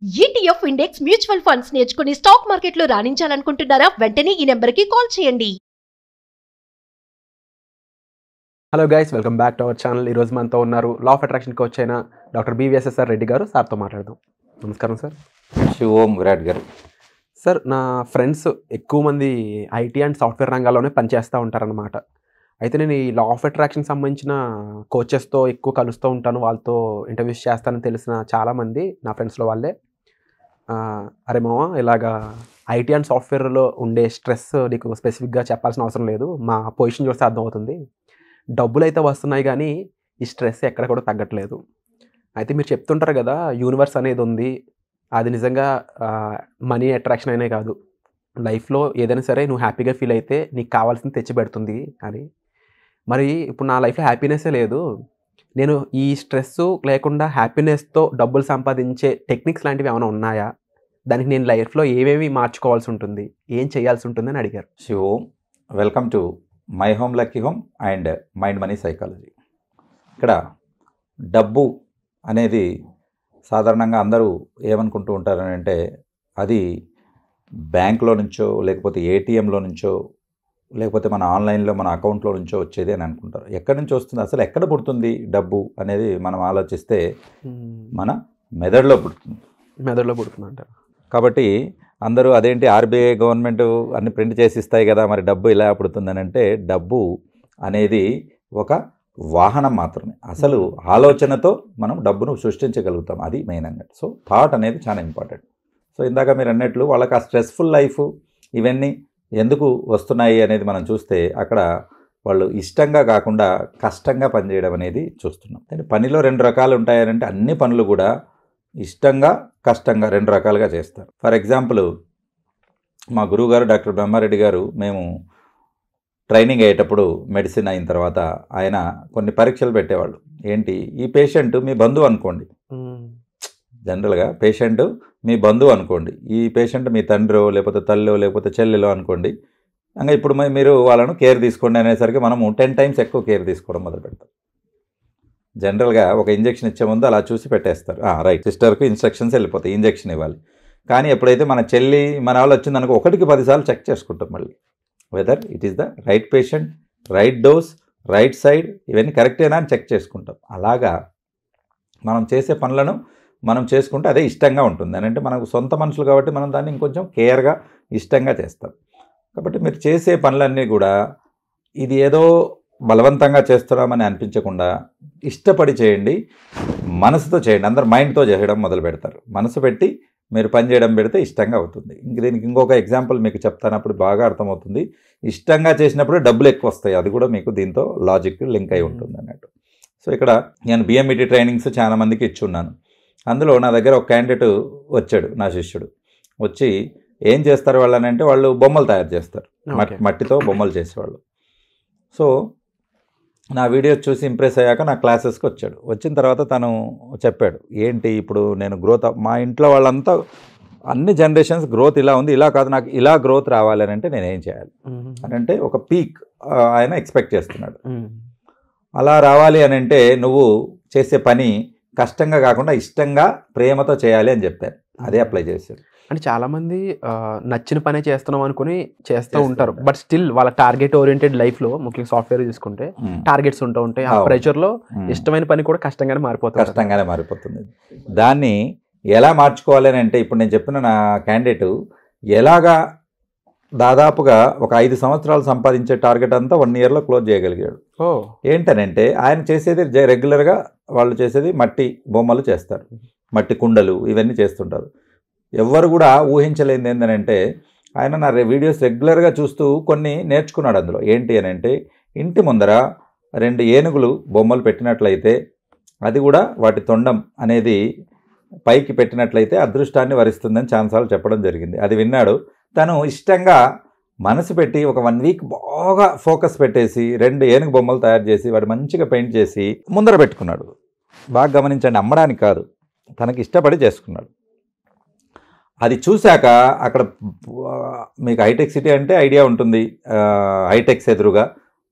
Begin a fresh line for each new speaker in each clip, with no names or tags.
ETF index mutual funds నేర్చుకుని stock మార్కెట్లో రాణించాలనుకుంటున్నారా? వెంటనే ఈ నెంబర్కి కాల్ చేయండి.
Hello guys, welcome back to our channel. ఈరోజు మనతో ఉన్నారు లా ఆఫ్ అట్రాక్షన్ కోచ్ అయిన డాక్టర్ BVSSR రెడ్డి గారు. సార్తో మాట్లాడదాం. నమస్కారం సార్.
శివోం విరాట్ గారు.
సార్, నా ఫ్రెండ్స్ ఎక్కువ మంది IT అండ్ సాఫ్ట్వేర్ రంగాల్లోనే పనిచేస్తూ ఉంటారనమాట. అయితే నేను ఈ లా ఆఫ్ అట్రాక్షన్ సంబంధించిన కోచెస్తో ఎక్కువ కలుస్తూ ఉంటాను, వాళ్ళతో ఇంటర్వ్యూస్ చేస్తానని తెలిసిన చాలామంది నా ఫ్రెండ్స్లో వాళ్ళే అరే మామ, ఇలాగా IT అండ్ సాఫ్ట్వేర్లో ఉండే స్ట్రెస్ నీకు స్పెసిఫిక్గా చెప్పాల్సిన అవసరం లేదు, మా పొజిషన్ చూస్తే అర్థమవుతుంది, డబ్బులు అయితే వస్తున్నాయి కానీ ఈ స్ట్రెస్ ఎక్కడ కూడా తగ్గట్లేదు. అయితే మీరు చెప్తుంటారు కదా, యూనివర్స్ అనేది ఉంది, అది నిజంగా మనీ అట్రాక్షన్ అయినే కాదు, లైఫ్లో ఏదైనా సరే నువ్వు హ్యాపీగా ఫీల్ అయితే నీకు కావాల్సింది తెచ్చిపెడుతుంది అని. మరి ఇప్పుడు నా లైఫ్లో హ్యాపీనెస్సే లేదు, నేను ఈ స్ట్రెస్ లేకుండా హ్యాపీనెస్తో డబ్బులు సంపాదించే టెక్నిక్స్ లాంటివి ఏమైనా ఉన్నాయా, దానికి నేను లైఫ్లో ఏమేమి మార్చుకోవాల్సి ఉంటుంది, ఏం చేయాల్సి ఉంటుంది అని అడిగారు.
శివోం, welcome to my home lucky home and mind money psychology. ఇక్కడ డబ్బు అనేది సాధారణంగా అందరూ ఏమనుకుంటూ ఉంటారని అంటే అది బ్యాంక్లో నుంచో లేకపోతే ATMలో నుంచో లేకపోతే మన ఆన్లైన్లో మన అకౌంట్లో నుంచో వచ్చేది అని అనుకుంటారు. ఎక్కడి నుంచి వస్తుంది, అసలు ఎక్కడ పుడుతుంది డబ్బు అనేది మనం ఆలోచిస్తే మన మెదడులో పుడుతుంది
అంటారు.
కాబట్టి అందరూ అదేంటి RBI గవర్నమెంట్ అన్ని ప్రింట్ చేసి ఇస్తాయి కదా, మరి డబ్బు ఇలా పుడుతుందని అంటే డబ్బు అనేది ఒక వాహనం మాత్రమే. అసలు ఆలోచనతో మనం డబ్బును సృష్టించగలుగుతాం, అది మెయిన్ అన్నట్టు. సో థాట్ అనేది చాలా ఇంపార్టెంట్. సో ఇందాక మీరు అన్నట్లు వాళ్ళకి ఆ స్ట్రెస్ఫుల్ లైఫ్ ఇవన్నీ ఎందుకు వస్తున్నాయి అనేది మనం చూస్తే అక్కడ వాళ్ళు ఇష్టంగా కాకుండా కష్టంగా పనిచేయడం అనేది చూస్తున్నాం. పనిలో రెండు రకాలు ఉంటాయనంటే అన్ని పనులు కూడా ఇష్టంగా కష్టంగా రెండు రకాలుగా చేస్తారు. ఫర్ ఎగ్జాంపుల్, మా గురువుగారు డాక్టర్ బ్రహ్మారెడ్డి గారు, మేము ట్రైనింగ్ అయ్యేటప్పుడు మెడిసిన్ అయిన తర్వాత ఆయన కొన్ని పరీక్షలు పెట్టేవాళ్ళు. ఏంటి, ఈ పేషెంట్ మీ బంధువు అనుకోండి, జనరల్గా పేషెంట్ మీ బంధువు అనుకోండి, ఈ పేషెంట్ మీ తండ్రో లేకపోతే తల్లో లేకపోతే చెల్లెలో అనుకోండి, ఇంకా ఇప్పుడు మీరు వాళ్ళను కేర్ తీసుకోండి అనేసరికి మనము 10 times ఎక్కువ కేర్ తీసుకోవడం మొదలు పెడతాం. జనరల్గా ఒక ఇంజెక్షన్ ఇచ్చే ముందు అలా చూసి పెట్టేస్తారు, రైట్, సిస్టర్కి ఇన్స్ట్రక్షన్స్ వెళ్ళిపోతాయి, ఇంజెక్షన్ ఇవ్వాలి. కానీ ఎప్పుడైతే మన చెల్లి మన వాళ్ళు వచ్చిందనుకో 1కి 10 సార్లు చెక్ చేసుకుంటాం మళ్ళీ, whether it is the right patient, right dose, right side, ఇవన్నీ కరెక్టేనా అని చెక్ చేసుకుంటాం. అలాగా మనం చేసే పనులను మనం చేసుకుంటే అదే ఇష్టంగా ఉంటుంది అని అంటే మనకు సొంత మనుషులు కాబట్టి మనం దాన్ని ఇంకొంచెం కేర్గా ఇష్టంగా చేస్తాం. కాబట్టి మీరు చేసే పనులన్నీ కూడా ఇది ఏదో బలవంతంగా చేస్తున్నామని అనిపించకుండా ఇష్టపడి చేయండి, మనసుతో చేయండి. అందరు మైండ్తో చేయడం మొదలు పెడతారు, మనసు పెట్టి మీరు పని చేయడం పెడితే ఇష్టంగా అవుతుంది. దీనికి ఇంకొక ఎగ్జాంపుల్ మీకు చెప్తానప్పుడు బాగా అర్థమవుతుంది. ఇష్టంగా చేసినప్పుడు డబ్బులు ఎక్కువ వస్తాయి, అది కూడా మీకు దీంతో లాజిక్ లింక్ అయి ఉంటుంది అన్నట్టు. సో ఇక్కడ నేను BMET ట్రైనింగ్స్ చాలా మందికి ఇచ్చున్నాను. అందులో నా దగ్గర ఒక క్యాండిడేట్ వచ్చాడు, నా శిష్యుడు వచ్చి ఏం చేస్తారు వాళ్ళని అంటే వాళ్ళు బొమ్మలు తయారు చేస్తారు, మట్టితో బొమ్మలు చేసేవాళ్ళు. సో నా వీడియోస్ చూసి ఇంప్రెస్ అయ్యాక నా క్లాసెస్కి వచ్చాడు. వచ్చిన తర్వాత తను చెప్పాడు, ఏంటి ఇప్పుడు నేను గ్రోత్, మా ఇంట్లో వాళ్ళంతా అన్ని జనరేషన్స్ గ్రోత్ ఇలా ఉంది, ఇలా కాదు, నాకు ఇలా గ్రోత్ రావాలి అని అంటే నేనేం చేయాలి అని అంటే ఒక పీక్ ఆయన ఎక్స్పెక్ట్ చేస్తున్నాడు. అలా రావాలి అని అంటే నువ్వు చేసే పని కష్టంగా కాకుండా ఇష్టంగా ప్రేమతో చేయాలి అని చెప్పారు. అదే అప్లై చేశారు.
అంటే చాలామంది నచ్చిన పనే చేస్తున్నాం అనుకుని చేస్తూ ఉంటారు, బట్ స్టిల్ వాళ్ళ టార్గెట్ ఓరియంటెడ్ లైఫ్లో, ముఖ్యంగా సాఫ్ట్వేర్ తీసుకుంటే టార్గెట్స్ ఉంటూ ఉంటాయి. ఆ ప్రెషర్లో ఇష్టమైన పని కూడా కష్టంగానే
మారిపోతుంది. దాన్ని ఎలా మార్చుకోవాలి అని అంటే ఇప్పుడు నేను చెప్పిన నా క్యాండిడేట్ ఎలాగా దాదాపుగా ఒక 5 సంవత్సరాలు సంపాదించే టార్గెట్ అంతా 1 yearలో క్లోజ్ చేయగలిగాడు. ఏంటనంటే ఆయన చేసేది రెగ్యులర్గా వాళ్ళు చేసేది మట్టి బొమ్మలు చేస్తారు, మట్టి కుండలు, ఇవన్నీ చేస్తుంటారు. ఎవ్వరు కూడా ఊహించలేనిది ఏంటంటే ఆయన నా వీడియోస్ రెగ్యులర్గా చూస్తూ కొన్ని నేర్చుకున్నాడు. అందులో ఏంటి అని అంటే ఇంటి ముందర 2 ఏనుగులు బొమ్మలు పెట్టినట్లయితే, అది కూడా వాటి తొండం అనేది పైకి పెట్టినట్లయితే అదృష్టాన్ని వరిస్తుందని చాలాసార్లు చెప్పడం జరిగింది. అది విన్నాడు. తను ఇష్టంగా మనసు పెట్టి ఒక 1 week బాగా ఫోకస్ పెట్టేసి 2 ఏనుగు బొమ్మలు తయారు చేసి వాడు మంచిగా పెయింట్ చేసి ముందర పెట్టుకున్నాడు. బాగా గమనించండి, అమ్మడానికి కాదు, తనకి ఇష్టపడి చేసుకున్నాడు. అది చూశాక అక్కడ మీకు హైటెక్ సిటీ అంటే ఐడియా ఉంటుంది, హైటెక్స్ ఎదురుగా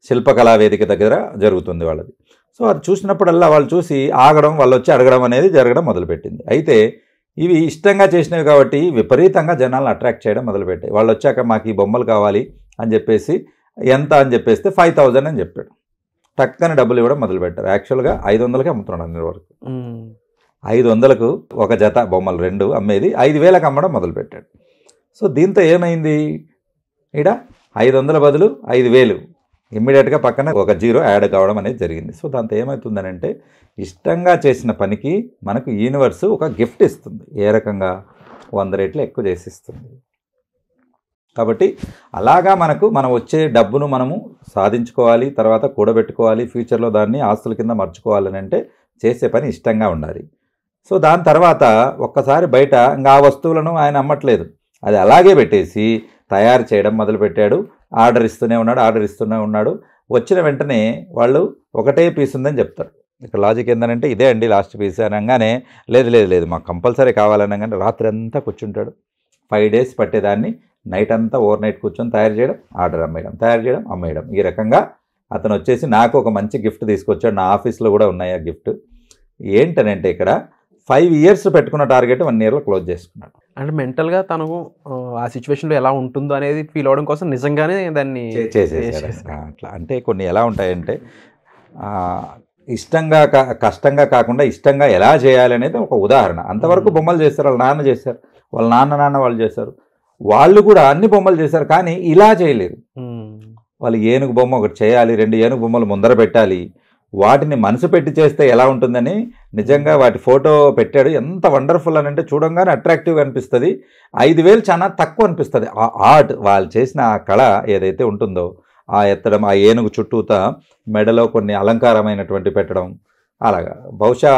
శిల్పకళా వేదిక దగ్గర జరుగుతుంది వాళ్ళది. సో అది చూసినప్పుడల్లా వాళ్ళు చూసి ఆగడం, వాళ్ళు వచ్చి అడగడం అనేది జరగడం మొదలుపెట్టింది. అయితే ఇవి ఇష్టంగా చేసినవి కాబట్టి విపరీతంగా జనాలను అట్రాక్ట్ చేయడం మొదలుపెట్టాయి. వాళ్ళు వచ్చాక మాకు ఈ బొమ్మలు కావాలి అని చెప్పేసి ఎంత అని చెప్పేస్తే 5,000 అని చెప్పాడు. టక్కని డబ్బులు ఇవ్వడం మొదలుపెట్టారు. యాక్చువల్గా 500కి అమ్ముతున్నాడు అన్ని వరకు. 500కు ఒక జత బొమ్మలు 2 అమ్మేది 5,000కి అమ్మడం మొదలుపెట్టాడు. సో దీంతో ఏమైంది, ఇక్కడ 500 బదులు 5,000 ఇమ్మీడియట్గా పక్కన ఒక 0 యాడ్ కావడం అనేది జరిగింది. సో దాంతో ఏమవుతుందని అంటే ఇష్టంగా చేసిన పనికి మనకు యూనివర్స్ ఒక గిఫ్ట్ ఇస్తుంది. ఏ రకంగా 100 రెట్లు ఎక్కువ చేసి ఇస్తుంది. కాబట్టి అలాగా మనం వచ్చే డబ్బును మనము సాధించుకోవాలి, తర్వాత కూడబెట్టుకోవాలి, ఫ్యూచర్లో దాన్ని ఆస్తుల కింద మర్చుకోవాలని అంటే చేసే పని ఇష్టంగా ఉండాలి. సో దాని తర్వాత ఒక్కసారి బయట ఇంకా ఆ వస్తువులను ఆయన అమ్మట్లేదు, అది అలాగే పెట్టేసి తయారు చేయడం మొదలుపెట్టాడు. ఆర్డర్ ఇస్తూనే ఉన్నాడు. వచ్చిన వెంటనే వాళ్ళు ఒకటే పీస్ ఉందని చెప్తారు. ఇక్కడ లాజిక్ ఏంటంటే ఇదే అండి లాస్ట్ పీస్ అనగానే లేదు మాకు కంపల్సరీ కావాలనగానే రాత్రి అంతా కూర్చుంటాడు. 5 days పట్టేదాన్ని నైట్ అంతా ఓవర్ నైట్ కూర్చొని తయారు చేయడం, ఆర్డర్ అమ్మేయడం. ఈ రకంగా అతను వచ్చేసి నాకు ఒక మంచి గిఫ్ట్ తీసుకొచ్చాడు. నా ఆఫీస్లో కూడా ఉన్నాయి ఆ గిఫ్ట్. ఏంటనంటే ఇక్కడ 5 years పెట్టుకున్న టార్గెట్ 1 yearలో క్లోజ్ చేసుకున్నాడు.
అంటే మెంటల్గా తను ఆ సిచ్యువేషన్లో ఎలా ఉంటుందో అనేది ఫీల్ అవ్వడం కోసం నిజంగానే దాన్ని
చేసేసాడు. అట్లా అంటే కొన్ని ఎలా ఉంటాయంటే ఇష్టంగా కష్టంగా కాకుండా ఇష్టంగా ఎలా చేయాలి అనేది ఒక ఉదాహరణ. అంతవరకు బొమ్మలు చేస్తారు, వాళ్ళ నాన్న చేశారు, వాళ్ళ నాన్న వాళ్ళు చేశారు, వాళ్ళు కూడా అన్ని బొమ్మలు చేశారు, కానీ ఇలా చేయలేరు. వాళ్ళు ఏనుగు బొమ్మ ఒకటి చేయాలి, 2 ఏనుగు బొమ్మలు ముందర పెట్టాలి, వాటిని మనసు పెట్టి చేస్తే ఎలా ఉంటుందని నిజంగా వాటి ఫోటో పెట్టాడు. ఎంత వండర్ఫుల్ అని అంటే చూడంగానే అట్రాక్టివ్గా అనిపిస్తుంది. 5,000 చాలా తక్కువ అనిపిస్తుంది. ఆ ఆర్ట్ వాళ్ళు చేసిన ఆ కళ ఏదైతే ఉంటుందో, ఆ ఎత్తడం, ఆ ఏనుగు చుట్టూతా మెడలో కొన్ని అలంకారమైనటువంటి పెట్టడం, అలాగా బహుశా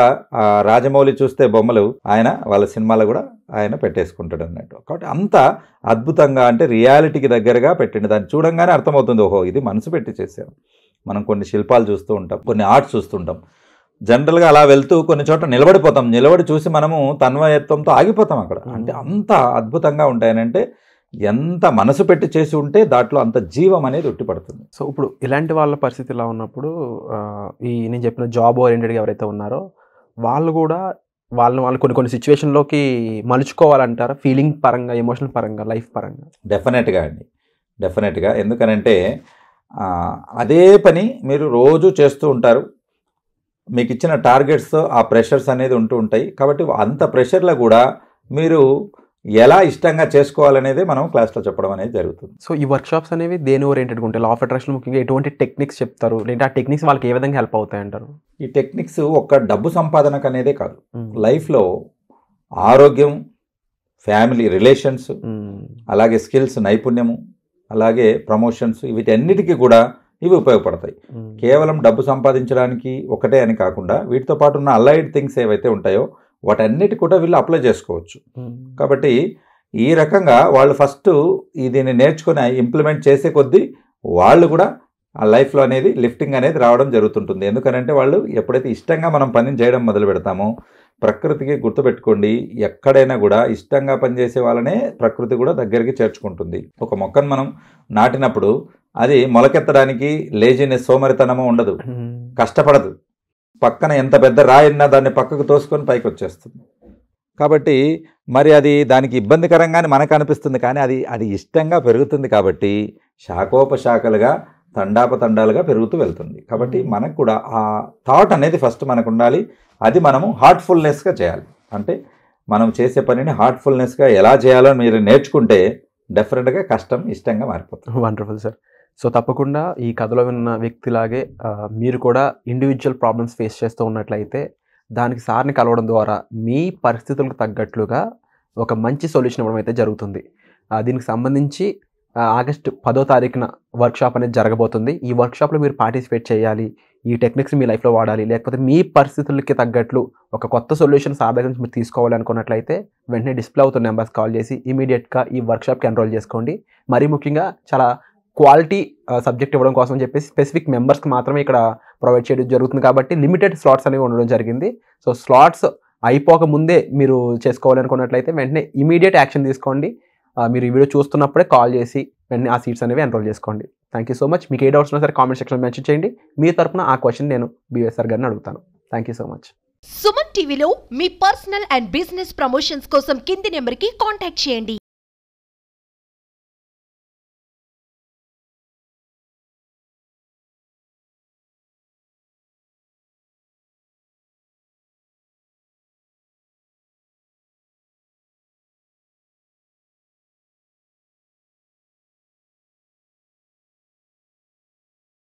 రాజమౌళి చూస్తే బొమ్మలు ఆయన వాళ్ళ సినిమాలో కూడా ఆయన పెట్టేసుకుంటాడు అన్నట్టు. కాబట్టి అంత అద్భుతంగా అంటే రియాలిటీకి దగ్గరగా పెట్టండి. దాన్ని చూడంగానే అర్థమవుతుంది, ఓహో ఇది మనసు పెట్టి చేశారు. మనం కొన్ని శిల్పాలు చూస్తూ ఉంటాం, కొన్ని ఆర్ట్స్ చూస్తుంటాం, జనరల్గా అలా వెళ్తూ కొన్ని చోట్ల నిలబడి చూసి మనము తన్మయత్వంతో ఆగిపోతాం అక్కడ. అంటే అంత అద్భుతంగా ఉంటాయనంటే ఎంత మనసు పెట్టి చేసి ఉంటే దాంట్లో అంత జీవం అనేది ఉట్టిపడుతుంది.
సో ఇప్పుడు ఇలాంటి వాళ్ళ పరిస్థితి ఇలా ఉన్నప్పుడు నేను చెప్పిన జాబ్ ఓరియంటెడ్గా ఎవరైతే ఉన్నారో వాళ్ళు కూడా వాళ్ళు కొన్ని సిచ్యువేషన్లోకి మలుచుకోవాలంటారా, ఫీలింగ్ పరంగా, ఎమోషనల్ పరంగా, లైఫ్ పరంగా?
డెఫినెట్గా. ఎందుకనంటే అదే పని మీరు రోజు చేస్తూ ఉంటారు, మీకు ఇచ్చిన టార్గెట్స్తో ఆ ప్రెషర్స్ అనేది ఉంటూ ఉంటాయి. కాబట్టి అంత ప్రెషర్లో కూడా మీరు ఎలా ఇష్టంగా చేసుకోవాలనేది మనం క్లాస్లో చెప్పడం అనేది జరుగుతుంది.
సో ఈ వర్క్షాప్స్ అనేవి దేని ఓరియంటెడ్గా ఉంటాయి? లా ఆఫ్ అట్రాక్షన్ ముఖ్యంగా ఎటువంటి టెక్నిక్స్ చెప్తారు, లేదంటే ఆ టెక్నిక్స్ వాళ్ళకి ఏ విధంగా హెల్ప్ అవుతాయి అంటారు?
ఈ టెక్నిక్స్ ఒక్క డబ్బు సంపాదనకు అనేదే కాదు, లైఫ్లో ఆరోగ్యం, ఫ్యామిలీ రిలేషన్స్, అలాగే స్కిల్స్, నైపుణ్యము, అలాగే ప్రమోషన్స్, వీటన్నిటికీ కూడా ఇవి ఉపయోగపడతాయి. కేవలం డబ్బు సంపాదించడానికి ఒకటే అని కాకుండా వీటితో పాటు ఉన్న అలైడ్ థింగ్స్ ఏవైతే ఉంటాయో వాటన్నిటి కూడా వీళ్ళు అప్లై చేసుకోవచ్చు. కాబట్టి ఈ రకంగా వాళ్ళు ఫస్ట్ దీన్ని నేర్చుకుని ఇంప్లిమెంట్ చేసే కొద్దీ వాళ్ళు కూడా ఆ లైఫ్లో అనేది లిఫ్టింగ్ అనేది రావడం జరుగుతుంటుంది. ఎందుకనంటే వాళ్ళు ఎప్పుడైతే ఇష్టంగా మనం పనిని చేయడం మొదలు పెడతామో, ప్రకృతికి గుర్తుపెట్టుకోండి, ఎక్కడైనా కూడా ఇష్టంగా పనిచేసే వాళ్ళనే ప్రకృతి కూడా దగ్గరికి చేర్చుకుంటుంది. ఒక మొక్కను మనం నాటినప్పుడు అది మొలకెత్తడానికి లేజినెస్, సోమరితనము ఉండదు, కష్టపడదు. పక్కన ఎంత పెద్ద రాయిన్నా దాన్ని పక్కకు తోసుకొని పైకి వచ్చేస్తుంది. కాబట్టి మరి అది దానికి ఇబ్బందికరంగానే మనకు అనిపిస్తుంది, కానీ అది ఇష్టంగా పెరుగుతుంది. కాబట్టి శాఖోపశాఖలుగా, తండాలుగా పెరుగుతూ వెళ్తుంది. కాబట్టి మనకు కూడా ఆ థాట్ అనేది ఫస్ట్ మనకు ఉండాలి. అది మనము హార్ట్ఫుల్నెస్గా చేయాలి. అంటే మనం చేసే పనిని హార్ట్ఫుల్నెస్గా ఎలా చేయాలో మీరు నేర్చుకుంటే డెఫినెట్గా కష్టం ఇష్టంగా మారిపోతుంది.
Wonderful sir. సో తప్పకుండా ఈ కథలో విన్న వ్యక్తిలాగే మీరు కూడా ఇండివిజువల్ ప్రాబ్లమ్స్ ఫేస్ చేస్తూ ఉన్నట్లయితే దానికి సార్ని కలవడం ద్వారా మీ పరిస్థితులకు తగ్గట్లుగా ఒక మంచి సొల్యూషన్ ఇవ్వడం అయితే జరుగుతుంది. దీనికి సంబంధించి ఆగస్టు 10వ తారీఖున వర్క్షాప్ అనేది జరగబోతుంది. ఈ వర్క్షాప్లో మీరు పార్టిసిపేట్ చేయాలి, ఈ టెక్నిక్స్ మీ లైఫ్లో వాడాలి, లేకపోతే మీ పరిస్థితులకి తగ్గట్లు ఒక కొత్త సొల్యూషన్ సార్ దగ్గర నుంచి మీరు తీసుకోవాలి అనుకున్నట్లయితే వెంటనే డిస్ప్లే అవుతున్న నెంబర్స్ కాల్ చేసి ఇమీడియట్గా ఈ వర్క్షాప్కి ఎన్రోల్ చేసుకోండి. మరీ ముఖ్యంగా చాలా క్వాలిటీ సబ్జెక్ట్ ఇవ్వడం కోసం చెప్పేసి స్పెసిఫిక్ మెంబర్స్కి మాత్రమే ఇక్కడ ప్రొవైడ్ చేయడం జరుగుతుంది. కాబట్టి లిమిటెడ్ స్లాట్స్ అనేవి ఉండడం జరిగింది. సో స్లాట్స్ అయిపోక ముందే మీరు చేసుకోవాలనుకున్నట్లయితే వెంటనే ఇమీడియట్ యాక్షన్ తీసుకోండి. మీరు ఈ వీడియో చూస్తున్నప్పుడే కాల్ చేసి వెంటనే ఆ సీట్స్ అనేవి ఎన్రోల్ చేసుకోండి. Thank you so much. మీకు ఏ డౌట్స్ ఉన్నా సరే కామెంట్ సెక్షన్లో మెన్షన్ చేయండి. మీ తరపున ఆ క్వశ్చన్ నేను BSR గారిని అడుగుతాను. Thank you so much.
Suman టీవీలో మీ పర్సనల్ అండ్ బిజినెస్ ప్రమోషన్స్ కోసం కింది నెంబర్కి కాంటాక్ట్ చేయండి.